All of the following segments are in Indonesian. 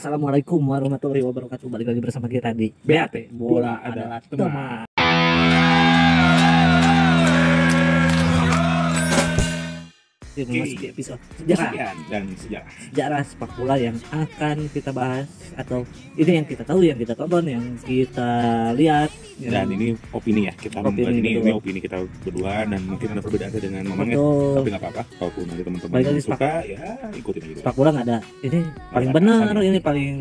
Assalamualaikum warahmatullahi wabarakatuh. Balik lagi bersama kita di BAT Bola adalah Teman. Ini memasuki episode sejarah dan sejarah sepak bola yang akan kita bahas, atau ini yang kita tahu, yang kita tonton, yang kita lihat. Dan ini opini ya, kita ini opini kita berdua, dan mungkin ada perbedaan dengan mamangnya, tapi nggak apa-apa. Kalaupun nanti teman-teman suka ya ikutin aja. Sepak bola nggak ada ini paling benar, ini paling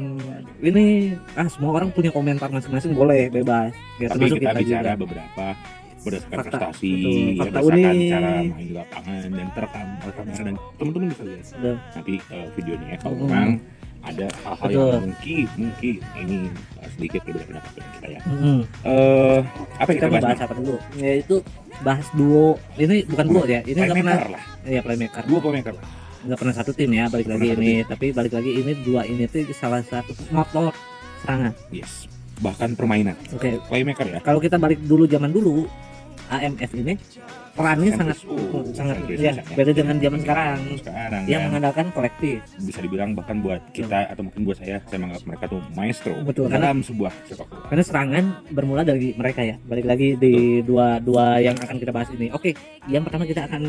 ini semua orang punya komentar masing-masing, boleh bebas ya, tapi kita bicara juga beberapa berdasarkan fakta, prestasi, fakta berdasarkan unik, cara main di lapangan dan terekam oleh kamera, dan teman-teman bisa lihat nanti videonya ya, kalau memang ada hal-hal yang mungkin ini sedikit berbeda pendapat dengan kita ya. Apa yang kita bahas apa dulu? Yaitu bahas duo, ini bukan duo ya, ini nggak pernah lah. Ya playmaker. Duo playmaker lah. Nggak pernah satu tim ya, balik lagi ini, tapi balik lagi ini dua ini tuh salah satu motor serangan. Yes. Bahkan permainan. Oke. Playmaker ya. Kalau kita balik dulu zaman dulu, AMF ini perannya sangat ya, beda dengan zaman sekarang yang mengandalkan kolektif. Bisa dibilang bahkan buat kita atau mungkin buat saya menganggap mereka tuh maestro. Betul, dalam sebuah sepak bola. Karena serangan bermula dari mereka ya. Balik lagi di dua yang akan kita bahas ini. Oke, yang pertama kita akan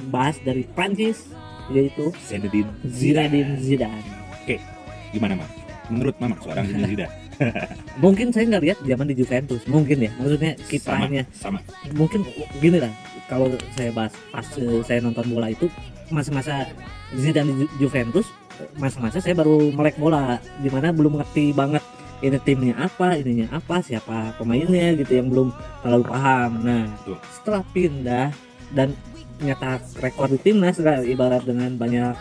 bahas dari Prancis, yaitu Zinedine Zidane. Oke, gimana Mas? Menurut Mama seorang Zidane? Mungkin saya nggak lihat zaman di Juventus, mungkin ya, maksudnya kiprahnya sama. Mungkin gini lah, kalau saya bahas pas saya nonton bola itu masa-masa Zidane di Juventus, masa-masa saya baru melek bola, dimana belum ngerti banget ini timnya apa, ininya apa, siapa pemainnya gitu, yang belum terlalu paham. Nah, setelah pindah dan nyetak rekor di timnas, ibarat dengan banyak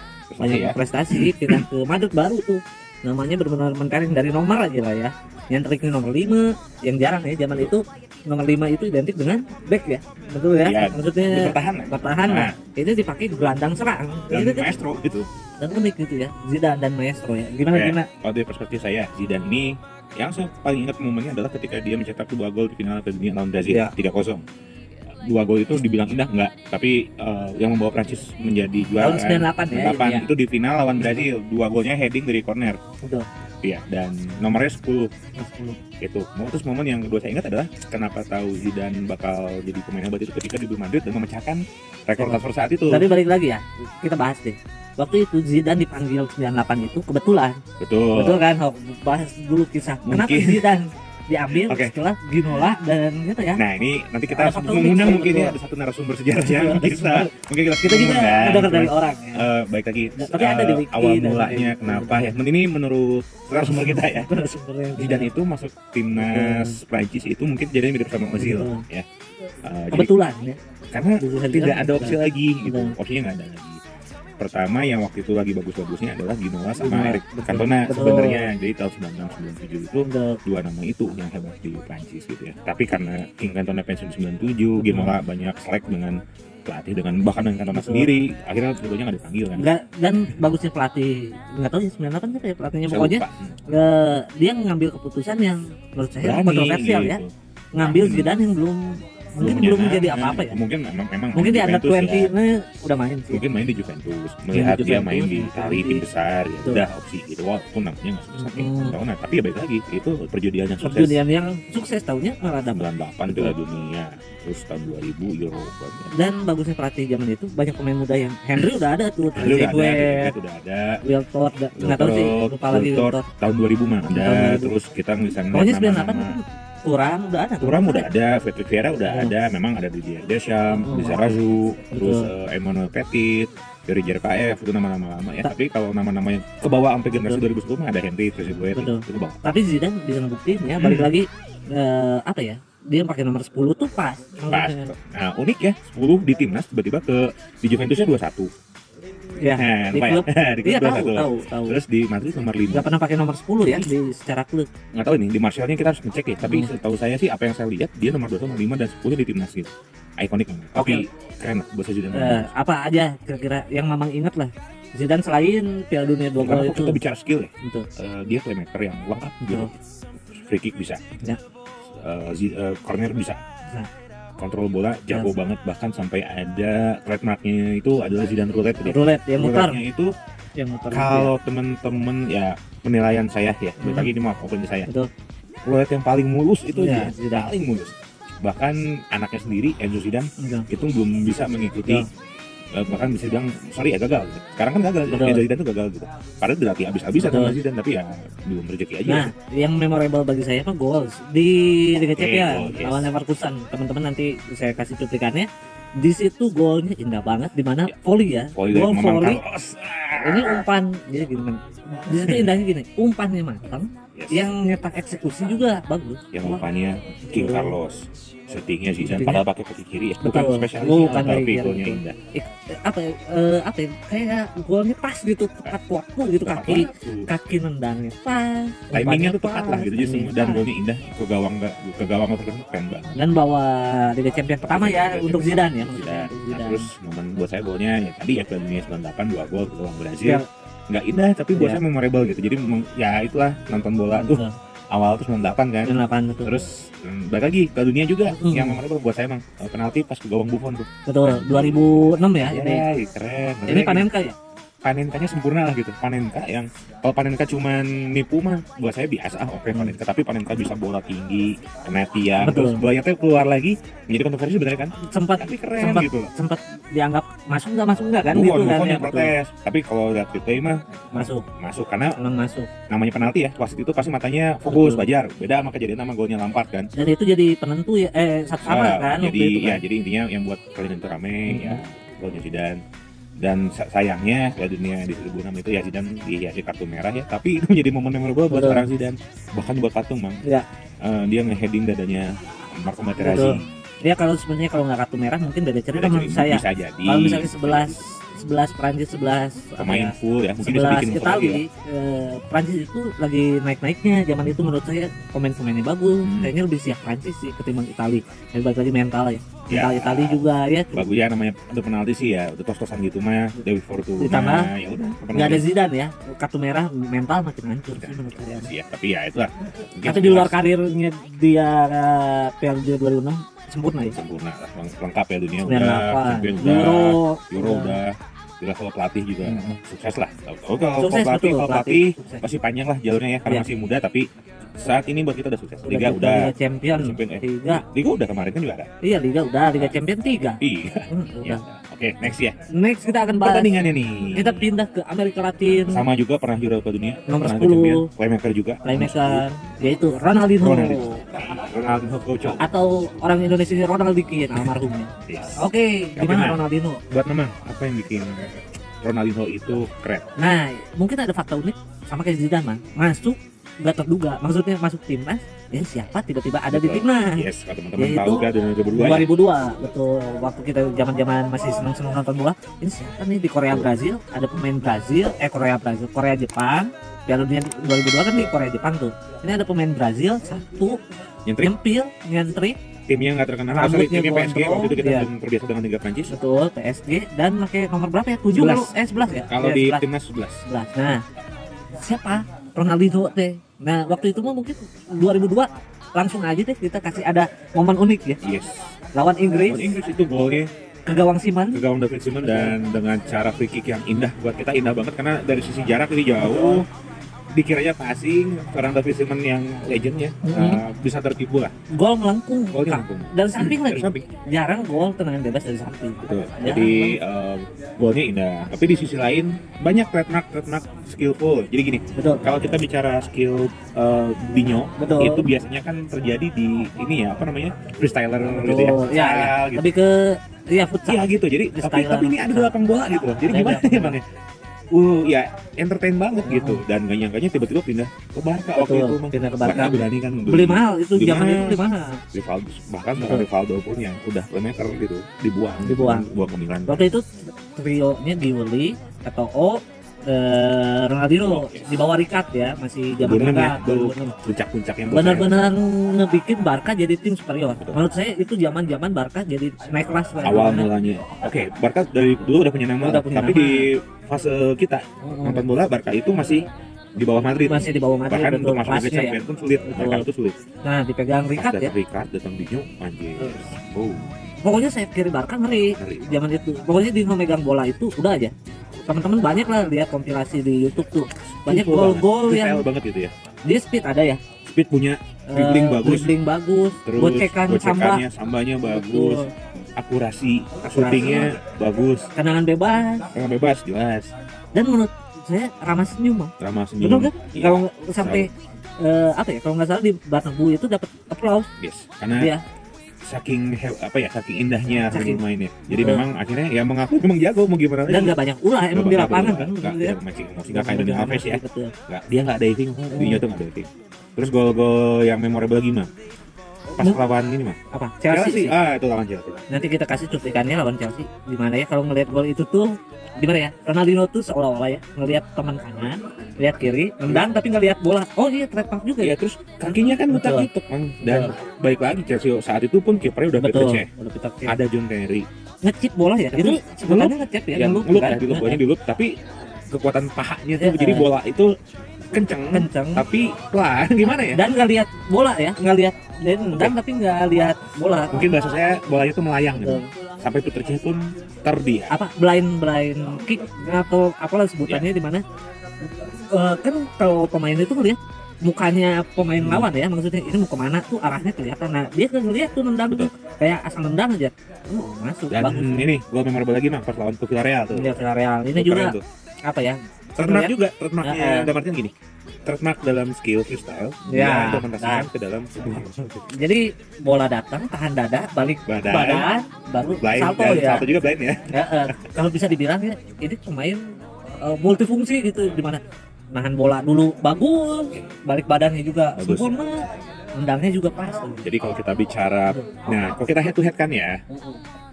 prestasi, pindah ke Madrid, baru tuh namanya benar-benar mentereng dari nomor aja lah ya. Yang triknya nomor 5, yang jarang ya zaman itu, nomor 5 itu identik dengan back ya, betul ya, maksudnya bertahan. Nah, ini dipakai gelandang serang dan itu maestro gitu, dan unik gitu ya, Zidane dan maestro ya. Gimana? Kalau dari perspektif saya, Zidane ini yang saya paling ingat momennya adalah ketika dia mencetak 2 gol di final Piala Dunia lawan Brazil 3-0. 2 gol itu dibilang indah enggak, tapi yang membawa Prancis menjadi juara tahun 98 itu di final lawan Brazil. 2 golnya heading dari corner. Betul. Iya, dan nomornya 10. Itu. Terus momen yang kedua saya ingat adalah kenapa tahu Zidane bakal jadi pemain hebat itu ketika di Madrid dan memecahkan rekor transfer saat itu. Tapi balik lagi ya, kita bahas deh. Waktu itu Zidane dipanggil 98 itu kebetulan. Betul kan? Bahas dulu kisah. Kenapa Zidane diambil setelah Ginola dan gitu ya. Nah, ini nanti kita mengundang mungkin ya, ada satu narasumber sejarahnya mungkin kita juga dengar dari orang ya. Baik lagi, tapi ada di wiki, awal mulanya kenapa ya, ini menurut narasumber kita ya. Zidane itu masuk timnas Prancis itu mungkin jadi mirip sama Ozil ya. Kebetulan ya. Karena tidak ada opsi lagi gitu. Opsinya nggak ada lagi. Pertama yang waktu itu lagi bagus-bagusnya adalah Ginola sama Eric Cantona sebenarnya. Jadi tahun 96-97 itu dua nama itu yang hebat di Prancis gitu ya. Tapi karena King Cantona pensiun 97, Ginola banyak selek dengan pelatih, dengan bahkan dengan Cantona sendiri, akhirnya keduanya nggak dipanggil kan. Dan bagusnya pelatih, nggak tahu ya 98 kan ya pelatihnya, pokoknya dia ngambil keputusan yang menurut saya kontroversial gitu. Ya. Ngambil Zidane yang belum menjadi apa-apa ya. Mungkin di under 20 udah main sih. Mungkin main di Juventus, melihat dia main di Itali tim besar ya, udah opsi gitu. Walaupun namanya nggak sebesar Cantona, tapi ya baik lagi itu perjudian yang sukses. Perjudian yang sukses tahunnya malah 98 Piala Dunia, terus tahun 2000 Euro. Dan bagusnya pelatih zaman itu banyak pemain muda yang Henry udah ada tuh, udah ada. Wiltord nggak tahu sih, lupa lagi Wiltord. Tahun 2000 mah ada, terus kita misalnya pokoknya 98 Turam udah ada, Patrick Vieira udah ada, memang ada Didier Deschamps, Lizarazu, terus Emmanuel Petit, dari Jerkaev, itu nama-nama lama ya. Tapi kalau nama-nama yang ke bawah sampai generasi 2010 ada Henry, Trezeguet itu ke bawah. Tapi Zidane bisa ngebuktiin ya, balik lagi apa ya? Dia pakai nomor 10 tuh pas. Nah, unik ya, 10 di timnas tiba-tiba di Juventusnya 21. Ya, di klub. Iya tahu. Terus di Madrid nomor 5. Enggak pernah pakai nomor 10 ya di secara klub. Enggak tahu ini di Martialnya kita harus ngecek ya, tapi setahu saya sih apa yang saya lihat dia nomor 2, nomor 5 dan 10 di timnas gitu. Ikonik banget. Tapi keren lah bahasa Zidane. Apa aja kira-kira yang Mamang ingat lah Zidane selain Piala Dunia 2 gol itu? Kita bicara skill ya. Betul. Dia playmaker yang lengkap gitu. Free kick bisa. Ya. Corner bisa. Kontrol bola jago banget, bahkan sampai ada trademarknya itu adalah Zidane roulette. Roulette yang mutar. Itu yang motor Kalau temen-temen ya penilaian saya ya, lagi ini mau opini saya. betul. Kalau lihat yang paling mulus itu Iya, dia, Zidane. paling mulus. Bahkan anaknya sendiri Enzo Zidane Enggak. itu belum bisa mengikuti, bahkan bisa bilang sorry ya gagal. Sekarang kan gagal, Betul. Enzo Zidane tuh gagal gitu. Padahal dilatih habis-habisan Betul. sama Zidane, tapi ya belum rezeki aja. Nah, yang memorable bagi saya mah goals di Liga Champions goal, yes. lawan Leverkusen. Teman-teman nanti saya kasih cuplikannya. Di situ golnya indah banget, di mana volley ya. Volley dari Gol Maman volley. Carlos. Ini umpan jadi gini kan. Di situ indahnya gini, umpannya matang, Yes. yang nyetak eksekusi juga bagus. Yang umpannya King Betul. Carlos. Settingnya Zidane Settingnya. padahal pakai kaki kiri ya. Bukan Betul. spesialis, Bukan tapi kayak golnya gitu. indah. Apa ya, kayak golnya pas gitu, tepat waktu gitu, Tepat kaki waktu. nendangnya pas, Timingnya umpannya tuh tepat lah gitu, jadi timingnya dan pas. golnya indah ke gawang terus keren banget. Dan bawa Liga Champions pertama ya Liga untuk Zidane ya. Zidane. Untuk Nah, Zidane. terus momen buat saya golnya ya tadi ya Piala Dunia 98 2 gol ke gawang Brazil. Ya. Nggak indah tapi buat Iya. saya memorable gitu. Jadi ya itulah nonton bola tuh Betul. awal tuh 98 kan. 98 betul. Terus balik lagi ke dunia juga Hmm. yang memorable buat saya emang penalti pas ke gawang Buffon tuh. Betul 2006 ya ini. Ya, keren. Ini Panenka ya? Panenkanya sempurna lah gitu. Panenka yang kalau Panenka cuman nipu mah buat saya biasa oke Panenka, tapi Panenka bisa bola tinggi, kena tiang, Betul. terus bolanya tuh keluar lagi menjadi kontroversi sebenarnya kan. Sempat Tapi keren gitu. sempat dianggap masuk nggak kan Buffon, gitu kan Buffon ya, yang protes. Tapi kalau lihat replay mah masuk masuk karena emang masuk. namanya penalti ya. Wasit itu pasti matanya fokus, Betul. wajar. Beda sama kejadian sama golnya Lampard kan. Dan itu jadi penentu ya, satu sama kan Jadi waktu itu ya kan. jadi intinya yang buat kalian itu rame ya Hmm. golnya Zidane. Dan sayangnya Piala Dunia di 2006 itu ya Zidane dihiasi kartu merah ya, tapi itu menjadi momen memorable buat Betul. seorang Zidane, bahkan buat patung Bang. Ya. Dia nge-heading dadanya Marco Betul. Materazzi. Dia kalau sebenarnya kalau nggak kartu merah mungkin beda cerita Jadi menurut saya. bisa jadi Kalau misalnya 11 Prancis 11 pemain full ya, mungkin bisa 11 bikin move lagi Itali, ya. Prancis itu lagi naik-naiknya zaman itu menurut saya pemain-pemainnya bagus. Kayaknya lebih siap Prancis sih ketimbang Itali. Dan balik lagi mental ya. Mental Ya. Itali juga ya. Bagus ya namanya udah penalti sih ya, udah tos-tosan gitu mah, Dewi Fortuna. Ditambah, Ya udah. Nggak ada Zidane ya. Kartu merah mental makin hancur sih menurut saya. Ya, tapi ya itulah. Mungkin Atau di luar karirnya dia Piala Dunia 2006 sempurna ya. sempurna lah, lengkap ya dunia 98 udah, champion udah, Euro Euro udah. Di level pelatih juga sukses lah. Kalau Sukses, pelatih, betul, kalau pelatih sukses. pasti panjang lah jalurnya ya karena Iya. masih muda, tapi saat ini buat kita udah sukses. Liga Liga udah, Champion Champion, 3. Liga udah kemarin kan juga ada. Iya Liga udah, Liga Champion 3. Iya. Ya. Udah. Oke, next ya. Next kita akan bahas. Pertandingannya nih. Kita pindah ke Amerika Latin. Sama juga pernah juara Piala Dunia, Nomor pernah 10. champion, playmaker juga. Playmaker yaitu Ronaldinho. Ronaldinho Gaucho. Atau orang Indonesia Ronaldikin almarhumnya. Yes. Oke, Tapi gimana nah. Ronaldinho? Buat Memang apa yang bikin Ronaldinho itu keren? Nah, mungkin ada fakta unik sama kayak Zidane mah. Masuk nggak terduga. Maksudnya masuk timnas, ya siapa tiba-tiba ada di Betul. timnas. Yes, kalau teman-teman Yaitu tahu kan 2002 ya. 2002 betul, waktu kita zaman-zaman masih senang-senang nonton bola. Ini siapa nih di Korea Brazil? Ada pemain Brazil, Korea Jepang. Piala Dunia 2002 kan di Korea Jepang tuh. Ini ada pemain Brazil satu Nyentrik nyempil, nyentrik, timnya nggak terkenal. Rambutnya Timnya PSG gondrong, waktu itu kita iya. belum terbiasa dengan Liga Prancis. betul PSG dan pakai nomor berapa ya? 7 11. 11 ya? Kalau Iya, di 11. timnas 11. 11. Nah, siapa? Ronaldinho deh. Nah, waktu itu mah mungkin 2002 langsung aja deh kita kasih ada momen unik ya. Yes. Lawan Inggris Lawan Inggris itu golnya ke gawang Siman. ke gawang David Simon dan dengan cara free kick yang indah buat kita, indah banget karena dari sisi jarak ini jauh, dikiranya passing, seorang David Simon yang legendnya bisa tertipu lah. Gol melengkung. Golnya Kak. langsung Dari samping dari lagi. samping. Jarang gol tendangan bebas dari samping. Betul. Ya. Jadi golnya indah. Tapi di sisi lain banyak trademark skillful. Jadi gini, Betul. kalau kita bicara skill Dinho, Betul. itu biasanya kan terjadi di ini ya apa namanya freestyler gitu ya, Betul. Ya, futsal gitu. lebih ke ya futsal. Iya gitu. Jadi Freestyler. tapi ini ada di lapang bola gitu. Jadi Beda. gimana ya bang ya? Ya entertain banget gitu. Dan gak nyangkanya tiba-tiba pindah ke Barca waktu Betul. itu. Bang. Pindah ke Barca. Berani kan Beli mahal itu Beli zamannya mahal. beli mahal. Rivaldo, bahkan Betul. Rivaldo pun yang udah playmaker gitu dibuang ke Milan. Waktu itu trionya Giuli, Eto'o, Ronaldinho di bawah Rikat ya, masih zaman 2006 ya, Rikat, baru 2006. puncak-puncaknya Benar-benar ngebikin Barca jadi tim superior. Betul. Menurut saya itu zaman-zaman Barca jadi naik kelas lah. awal mulanya. Oke, Barca dari dulu udah punya nama, Udah punya tapi nama. di fase kita nonton bola Barca itu masih di bawah Madrid. Masih di bawah Madrid, Bahkan betul, untuk masuk Liga kelasnya ya. Champions pun sulit. Betul. Barca itu sulit. Nah, dipegang Pas Rikat ya. datang Ricard, datang Dinho, anjir. Oh, Pokoknya sayap kiri Barca ngeri ngeri. zaman itu. Pokoknya di memegang bola itu udah aja. teman-teman banyak lah lihat kompilasi di YouTube tuh, banyak Info gol-gol banget. yang Detail banget gitu ya. dia speed ada ya, Speed punya, dribbling bagus, dribbling bagus, terus gocekan samba, sambanya bagus, betul. akurasi syutingnya bagus, Tendangan bebas, yang bebas jelas, dan menurut saya ramah senyum Bang. ramah senyum. Betul kan? Iya, Kalau sampai apa ya, kalau nggak salah di Bernabeu itu dapat applause yes. Karena dia. saking saking indahnya Saking- bermainnya. Jadi Betul. memang akhirnya ya mengaku memang jago mau gimana lagi. Dan nggak banyak ulah emang di lapangan kan. Nggak mancing emosi, nggak kayak Dani Alves ya. Betul. Dia nggak diving, dia tuh nggak diving. Terus gol-gol yang memorable gimana? Pas lawan ini mah. Apa? Chelsea. Itu lawan Chelsea. Nanti kita kasih cuplikannya lawan Chelsea. Gimana ya kalau ngelihat gol itu tuh gimana ya? Ronaldinho tuh seolah-olah ya ngelihat teman kanan, lihat kiri, nendang tapi nggak lihat bola. Oh iya, trademark juga Iya, ya. terus kakinya kan Betul. ngutak-ngutak Mang. Dan baik lagi Chelsea saat itu pun kipernya udah Betul. Peter Cech. Udah Peter Cech. Ada John Terry. Ngecip bola ya. Itu sebutannya ngecip ya. Yang ngelup ngelup kan? ya, bolanya dilup, tapi kekuatan pahanya tuh Iya. jadi bola itu kenceng, Kenceng. tapi pelan gimana ya? Dan nggak lihat bola ya, nggak lihat dan nendang tapi nggak lihat bola. Mungkin bahasa saya bolanya tuh melayang gitu. Betul. Sampai Peter Cech pun terdiam. Apa blind kick atau apalah sebutannya di mana kan kalau pemain itu ngelihat mukanya pemain lawan ya, maksudnya ini mau kemana tuh arahnya kelihatan. Nah dia kan ngelihat tuh nendang tuh kayak asal nendang aja masuk. Dan Bagus. ini gol memorable lagi Mang pas lawan ke Villarreal tuh. Dia Villarreal ini Keren juga tuh. apa ya, Trademark lihat- juga, trademarknya Heeh. dalam artian gini. Trademark dalam skill freestyle Ya, dia implementasikan ke dalam sebuah jadi bola datang tahan dada balik badan, badan baru blind, salto dan ya. salto juga blind ya. Ya, kalau bisa dibilang ya ini pemain multifungsi gitu, di mana nahan bola dulu bagus, balik badannya juga Bagus. sempurna, nendangnya juga pas. Jadi kalau kita bicara, nah kalau kita head to head kan ya,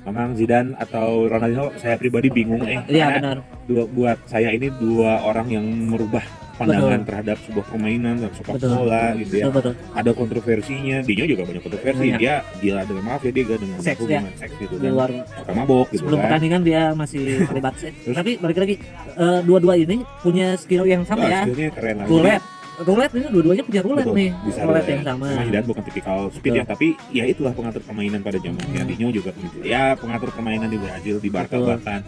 memang Zidane atau Ronaldinho saya pribadi bingung Iya karena benar. buat saya ini dua orang yang merubah pandangan terhadap sebuah permainan dan sepak Betul. bola gitu ya. Betul. Ada kontroversinya, dia juga banyak kontroversi. Banyak. Dia gila dengan maaf ya, dia gila dengan Seks hubungan seks gitu Di kan. luar Suka mabok gitu sebelum kan. pertandingan dia masih terlibat seks. Tapi balik lagi dua-dua ini punya skill yang sama ya. Skillnya keren lah. Roulette ini dua-duanya punya roulette Betul, nih. bisa Roulette yang sama. Memang Zidane bukan tipikal speed ya, tapi ya itulah pengatur permainan pada zamannya. Ronaldinho juga begitu. Ya pengatur permainan di Brazil, di Barca Betul. bahkan.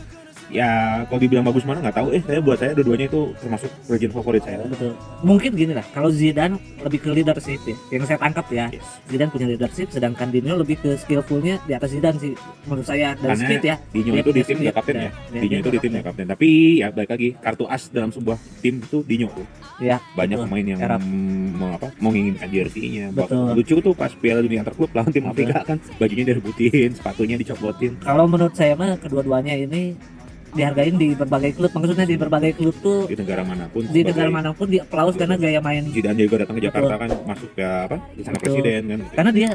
Ya kalau dibilang bagus mana nggak tahu. Buat saya dua-duanya itu termasuk legend favorit saya. Betul. Mungkin gini lah, kalau Zidane lebih ke leadership ya, yang saya tangkap ya. Yes. Zidane punya leadership, sedangkan Dino lebih ke skillfulnya di atas Zidane sih, menurut saya. Dan Karena speed ya. Dino Dia itu di punya tim speed. nggak kapten ya. Ya, Dino dia itu di tim nggak kapten. Tapi ya balik lagi kartu as dalam sebuah tim itu Dino tuh. Ya, Banyak betul. pemain yang Erap. mau nginginkan jersey-nya. Betul. Lucu tuh pas Piala Dunia antar klub lawan tim Betul. Afrika kan, bajunya direbutin, sepatunya dicopotin. Kalau menurut saya mah kedua-duanya ini dihargain di berbagai klub, maksudnya di berbagai klub tuh Di negara manapun. di negara sebagai- manapun di applause karena gaya main. Zidane juga datang ke Jakarta kan masuk ke istana Betul. presiden kan. Karena dia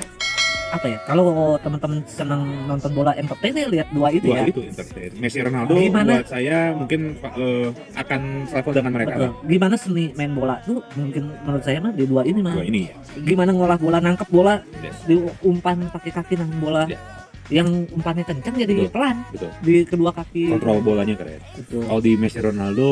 apa ya? Kalau teman-teman senang nonton bola entertain ya lihat dua itu Dua ya. itu entertain. Messi Ronaldo Gimana? buat saya mungkin akan selevel dengan mereka Betul. lah. Gimana seni main bola tuh mungkin menurut saya mah di dua ini mah. Dua ini ya. Gimana ngolah bola, nangkep bola, Yes. diumpan pakai kaki nangkep bola. Ya. Yang umpannya kencang jadi Betul. pelan Betul. di kedua kaki. Kontrol bolanya keren. Betul. Kalau di Messi Ronaldo,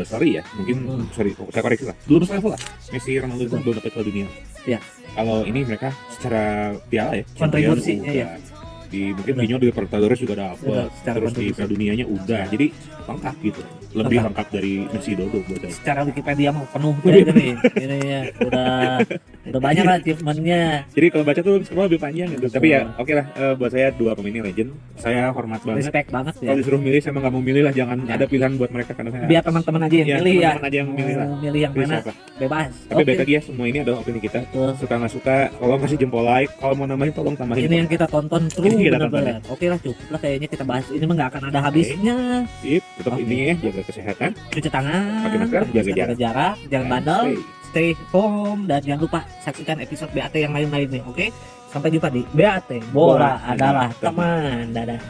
sorry ya, mungkin sorry, saya koreksi lah. Belum selevel lah. Messi Ronaldo itu belum dapat Piala Dunia. Iya. Kalau ini mereka secara piala ya, Kontribusi, Champions iya. udah. Di mungkin Udah. Dino di Libertadores juga Udah, dapat. secara Terus di kontribusi. Piala Dunianya udah. Jadi lengkap gitu. Lebih Lengkap. lengkap dari Messi Dodo buat saya. Secara Wikipedia mau penuh ya ini ya udah banyak lah achievementnya. Jadi kalau baca tuh semua lebih panjang gitu. Betul. Tapi ya oke lah, buat saya dua pemain ini legend. Saya hormat banget. Respect banget ya. Kalau disuruh milih saya emang nggak mau milih lah. Jangan Ya. ada pilihan buat mereka karena saya. Biar teman-teman aja yang Ya, pilih ya. teman-teman aja yang milih lah. Mau milih yang Pilih mana siapa. bebas. Tapi Oke. baik lagi ya, semua ini adalah opini kita. Betul. Suka nggak suka, kalau kasih jempol like, kalau mau nambahin tolong tambahin. Ini yang kita tonton terus Ini kita benar-benar. Oke lah, cukup lah kayaknya kita bahas ini mah nggak akan ada habisnya. Sip, tetap Oke. intinya ya, jaga kesehatan. Cuci tangan, Pakai masker, jaga jarak, jangan Dan bandel, stay. stay home, dan jangan lupa saksikan episode BAT yang lain-lainnya. Oke, sampai jumpa di BAT Bola adalah teman. Dadah.